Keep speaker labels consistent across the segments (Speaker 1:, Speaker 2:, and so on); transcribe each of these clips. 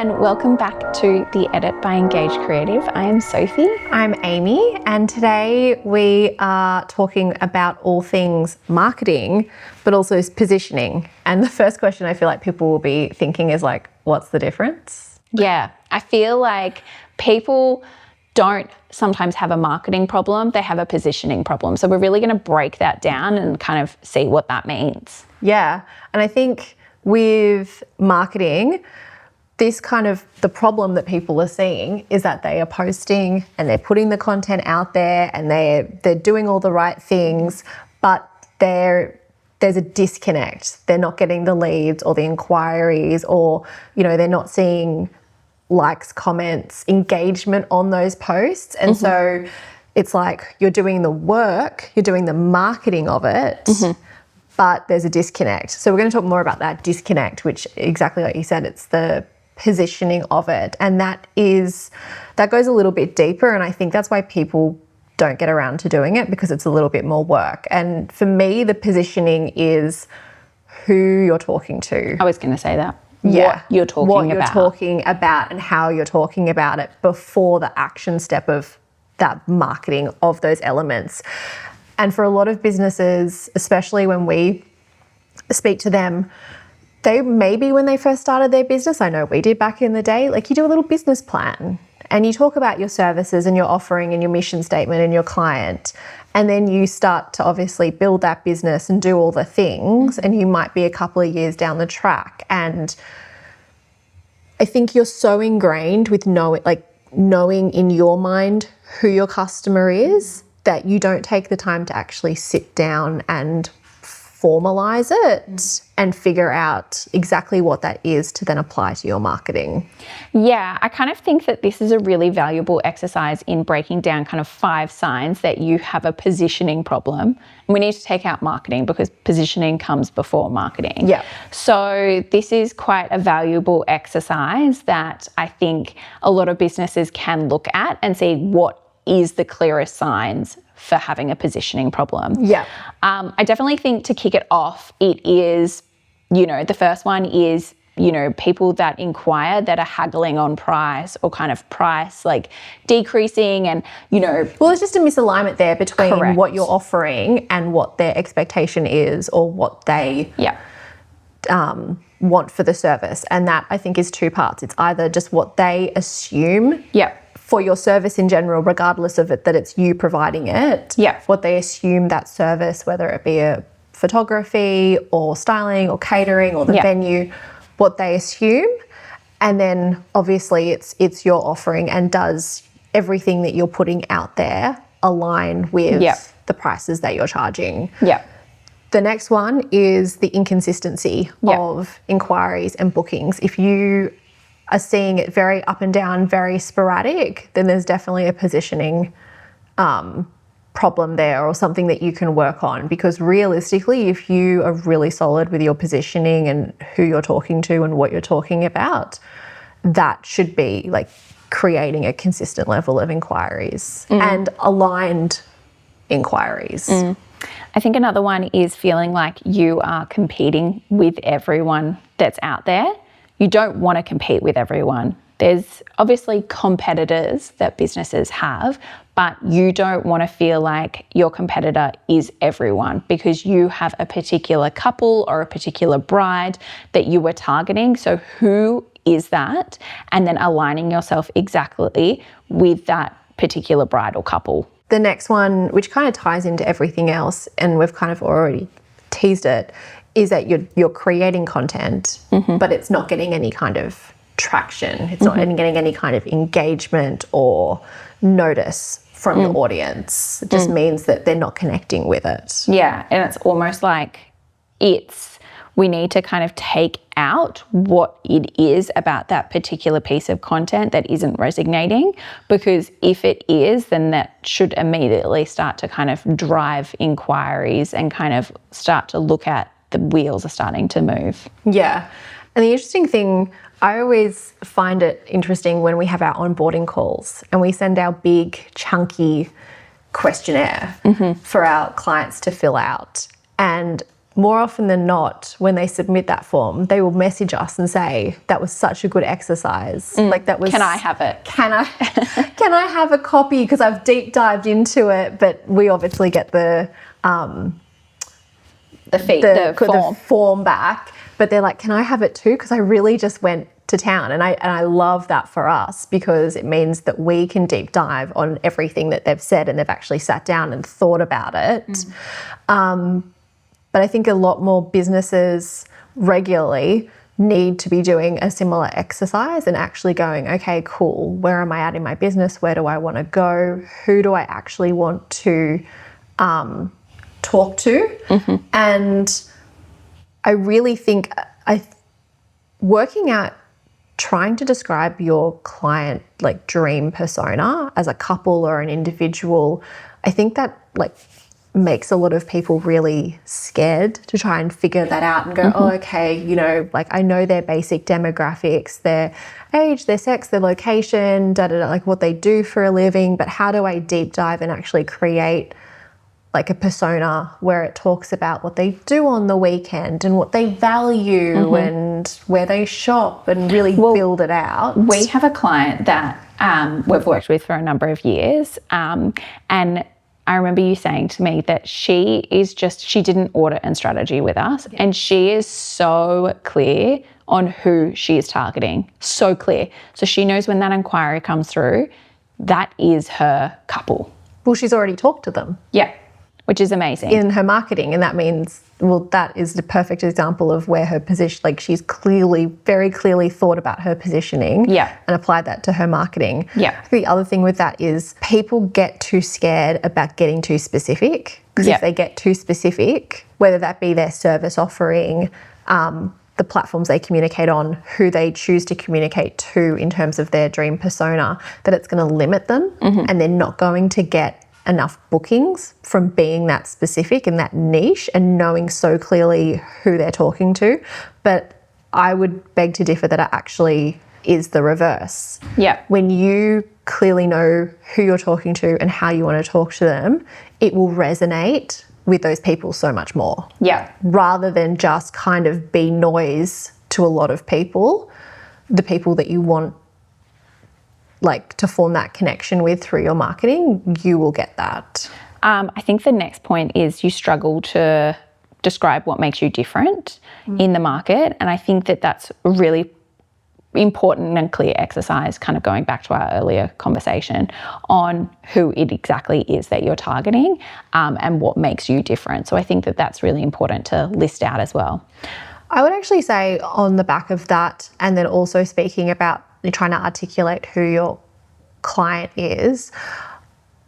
Speaker 1: and welcome back to The Edit by Engage Creative. I am Sophie.
Speaker 2: I'm Amy, and today we are talking about all things marketing, but also positioning. And the first question I feel like people will be thinking is like, what's the difference?
Speaker 1: Yeah, I feel like people don't sometimes have a marketing problem, they have a positioning problem. So we're really going to break that down and kind of see what that means.
Speaker 2: Yeah, and I think with marketing, this kind of the problem that people are seeing is that they are posting and they're putting the content out there and they're doing all the right things, but there's a disconnect. They're not getting the leads or the inquiries, or they're not seeing likes, comments, engagement on those posts. And so it's like you're doing the work, you're doing the marketing of it, but there's a disconnect. So we're going to talk more about that disconnect, which exactly like you said, it's the positioning of it. And that goes a little bit deeper. And I think that's why people don't get around to doing it, because it's a little bit more work. And for me, the positioning is who you're talking to.
Speaker 1: I was going to say that.
Speaker 2: Yeah.
Speaker 1: What you're
Speaker 2: talking about and how you're talking about it before the action step of that marketing of those elements. And for a lot of businesses, especially when we speak to them, they maybe when they first started their business, I know we did back in the day, like you do a little business plan and you talk about your services and your offering and your mission statement and your client. And then you start to obviously build that business and do all the things, and you might be a couple of years down the track. And I think you're so ingrained with knowing in your mind who your customer is that you don't take the time to actually sit down and formalize it and figure out exactly what that is to then apply to your marketing.
Speaker 1: Yeah, I kind of think that this is a really valuable exercise in breaking down kind of 5 signs that you have a positioning problem. And we need to take out marketing because positioning comes before marketing.
Speaker 2: Yeah.
Speaker 1: So this is quite a valuable exercise that I think a lot of businesses can look at and see what is the clearest signs for having a positioning problem.
Speaker 2: Yeah.
Speaker 1: I definitely think to kick it off, it is, the first one is, people that inquire that are haggling on price or kind of price like decreasing and,
Speaker 2: Well, there's just a misalignment there between
Speaker 1: Correct.
Speaker 2: what you're offering and what their expectation is or what they want for the service. And that I think is 2 parts. It's either just what they assume for your service in general, regardless of it, that it's you providing it.
Speaker 1: Yeah.
Speaker 2: What they assume that service, whether it be a photography or styling or catering or the venue, what they assume. And then obviously it's your offering, and does everything that you're putting out there align with the prices that you're charging.
Speaker 1: Yeah.
Speaker 2: The next one is the inconsistency of inquiries and bookings. If you are seeing it very up and down, very sporadic, then there's definitely a positioning problem there, or something that you can work on. Because realistically, if you are really solid with your positioning and who you're talking to and what you're talking about, that should be like creating a consistent level of inquiries and aligned inquiries.
Speaker 1: I think another one is feeling like you are competing with everyone that's out there. You don't want to compete with everyone. There's obviously competitors that businesses have, but you don't want to feel like your competitor is everyone, because you have a particular couple or a particular bride that you were targeting. So who is that? And then aligning yourself exactly with that particular bride or couple.
Speaker 2: The next one, which kind of ties into everything else, and we've kind of already teased it, is that you're creating content, but it's not getting any kind of traction. It's not getting any kind of engagement or notice from your audience. It just means that they're not connecting with it.
Speaker 1: Yeah, and it's almost like we need to kind of take out what it is about that particular piece of content that isn't resonating, because if it is, then that should immediately start to kind of drive inquiries and kind of start to look at the wheels are starting to move.
Speaker 2: Yeah. And the interesting thing, I always find it interesting when we have our onboarding calls and we send our big, chunky questionnaire for our clients to fill out. And more often than not, when they submit that form, they will message us and say, that was such a good exercise. Like that was...
Speaker 1: Can I have it?
Speaker 2: Can I have a copy? Because I've deep dived into it, but we obviously get the form back. But they're like, can I have it too? Because I really just went to town. And I love that for us, because it means that we can deep dive on everything that they've said and they've actually sat down and thought about it. But I think a lot more businesses regularly need to be doing a similar exercise and actually going, okay, cool, where am I at in my business? Where do I want to go? Who do I actually want to talk to? And I really think working out, trying to describe your client like dream persona as a couple or an individual, I think that like makes a lot of people really scared to try and figure that out and go, oh, okay, you know, like I know their basic demographics, their age, their sex, their location, like what they do for a living, but how do I deep dive and actually create like a persona where it talks about what they do on the weekend and what they value and where they shop and really build it out.
Speaker 1: We have a client that we've worked with for a number of years, and I remember you saying to me that she didn't audit and strategy with us, and she is so clear on who she is targeting, so clear. So she knows when that inquiry comes through, that is her couple.
Speaker 2: Well, she's already talked to them.
Speaker 1: Yeah, which is amazing.
Speaker 2: In her marketing, and that means, well, that is the perfect example of where her position, like she's very clearly thought about her positioning and applied that to her marketing. Yeah. The other thing with that is people get too scared about getting too specific, because if they get too specific, whether that be their service offering, the platforms they communicate on, who they choose to communicate to in terms of their dream persona, that it's going to limit them and they're not going to get enough bookings from being that specific and that niche and knowing so clearly who they're talking to. But I would beg to differ that it actually is the reverse. Yeah. When you clearly know who you're talking to and how you want to talk to them, it will resonate with those people so much more. Yeah. Rather than just kind of be noise to a lot of people, the people that you want like to form that connection with through your marketing, you will get that.
Speaker 1: I think the next point is you struggle to describe what makes you different in the market. And I think that that's a really important and clear exercise, kind of going back to our earlier conversation on who it exactly is that you're targeting and what makes you different. So I think that that's really important to list out as well.
Speaker 2: I would actually say on the back of that, and then also speaking about you're trying to articulate who your client is.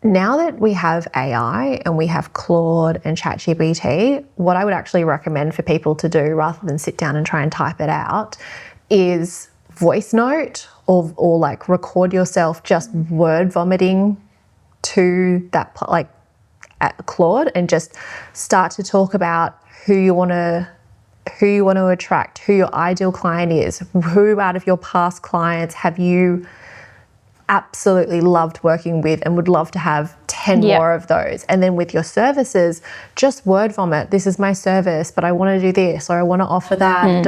Speaker 2: Now that we have AI and we have Claude and ChatGPT, what I would actually recommend for people to do rather than sit down and try and type it out is voice note or like record yourself just word vomiting to that like at Claude and just start to talk about who you want to attract, who your ideal client is, who out of your past clients have you absolutely loved working with and would love to have 10 more of those. And then with your services, just word vomit, this is my service, but I want to do this or I want to offer that.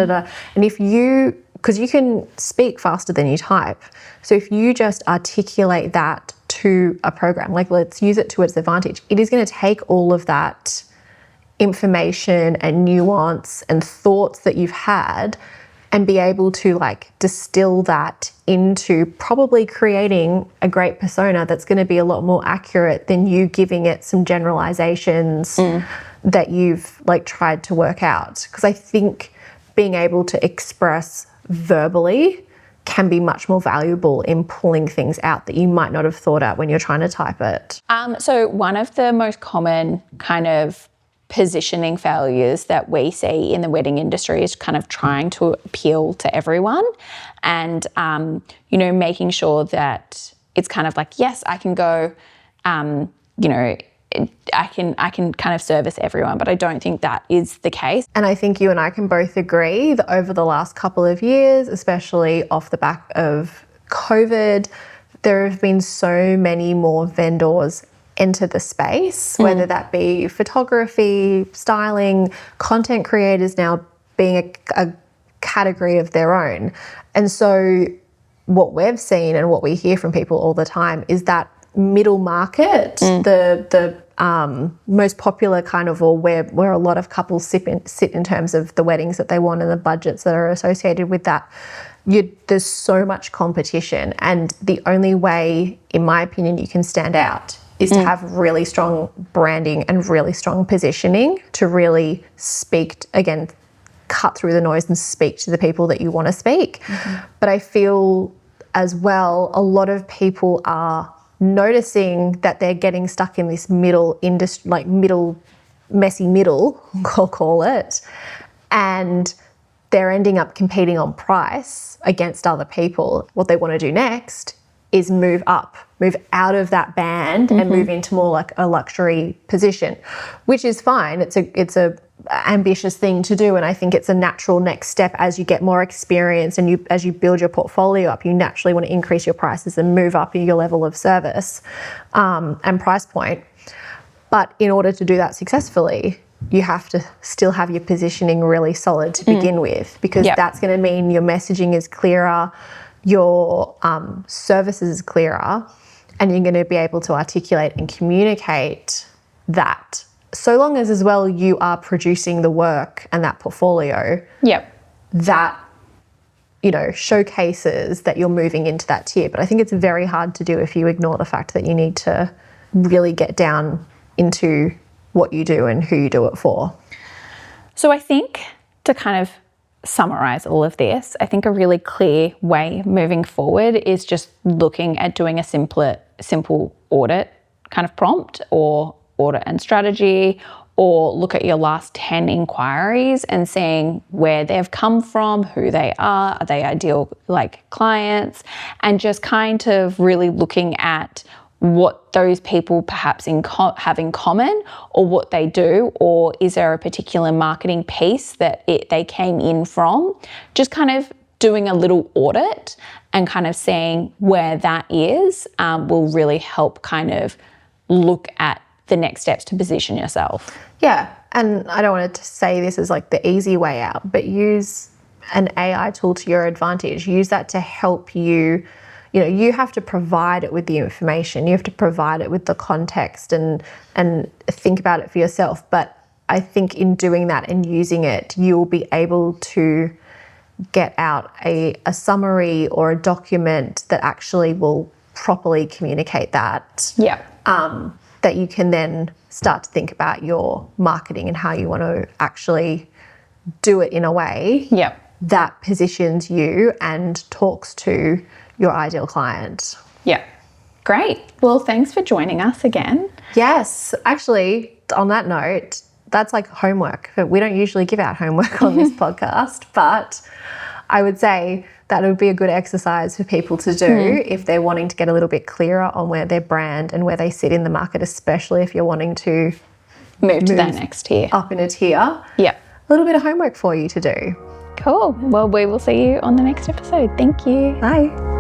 Speaker 2: And if you, because you can speak faster than you type, so if you just articulate that to a program, like let's use it to its advantage, it is going to take all of that information and nuance and thoughts that you've had and be able to like distill that into probably creating a great persona that's going to be a lot more accurate than you giving it some generalizations that you've like tried to work out. Because I think being able to express verbally can be much more valuable in pulling things out that you might not have thought out when you're trying to type it.
Speaker 1: So one of the most common kind of positioning failures that we see in the wedding industry is kind of trying to appeal to everyone and, you know, making sure that it's kind of like, yes, I can go, you know, I can kind of service everyone, but I don't think that is the case.
Speaker 2: And I think you and I can both agree that over the last couple of years, especially off the back of COVID, there have been so many more vendors enter the space, whether that be photography, styling, content creators now being a category of their own. And so what we've seen and what we hear from people all the time is that middle market, the most popular kind of, or where a lot of couples sit in terms of the weddings that they want and the budgets that are associated with that. There's so much competition, and the only way, in my opinion, you can stand out is to have really strong branding and really strong positioning to really speak, again, cut through the noise and speak to the people that you want to speak. But I feel as well, a lot of people are noticing that they're getting stuck in this middle industry, like messy middle, I'll call it, and they're ending up competing on price against other people. What they want to do next is move up, move out of that band and move into more like a luxury position, which is fine. It's a ambitious thing to do, and I think it's a natural next step as you get more experience and as you build your portfolio up. You naturally want to increase your prices and move up your level of service and price point. But in order to do that successfully, you have to still have your positioning really solid to begin with, because that's going to mean your messaging is clearer, your services is clearer, and you're going to be able to articulate and communicate that. So long as well you are producing the work and that portfolio that, showcases that you're moving into that tier. But I think it's very hard to do if you ignore the fact that you need to really get down into what you do and who you do it for.
Speaker 1: So I think, to kind of summarize all of this, I think a really clear way moving forward is just looking at doing a simple audit kind of prompt, or audit and strategy, or look at your last 10 inquiries and seeing where they've come from, who they are they ideal clients, and just kind of really looking at what those people perhaps have in common, or what they do, or is there a particular marketing piece that they came in from. Just kind of doing a little audit and kind of seeing where that is will really help kind of look at the next steps to position yourself.
Speaker 2: Yeah, and I don't want to say this as like the easy way out, but use an AI tool to your advantage. Use that to help you. You have to provide it with the information. You have to provide it with the context and think about it for yourself. But I think in doing that and using it, you'll be able to get out a summary or a document that actually will properly communicate that. That you can then start to think about your marketing and how you want to actually do it in a way that positions you and talks to your ideal client.
Speaker 1: Yeah. Great. Well, thanks for joining us again.
Speaker 2: Yes. Actually, on that note, that's like homework. We don't usually give out homework on this podcast, but I would say that would be a good exercise for people to do if they're wanting to get a little bit clearer on where their brand and where they sit in the market, especially if you're wanting to
Speaker 1: move to that next tier.
Speaker 2: Up in a tier.
Speaker 1: Yeah.
Speaker 2: A little bit of homework for you to do.
Speaker 1: Cool. Well, we will see you on the next episode. Thank you.
Speaker 2: Bye.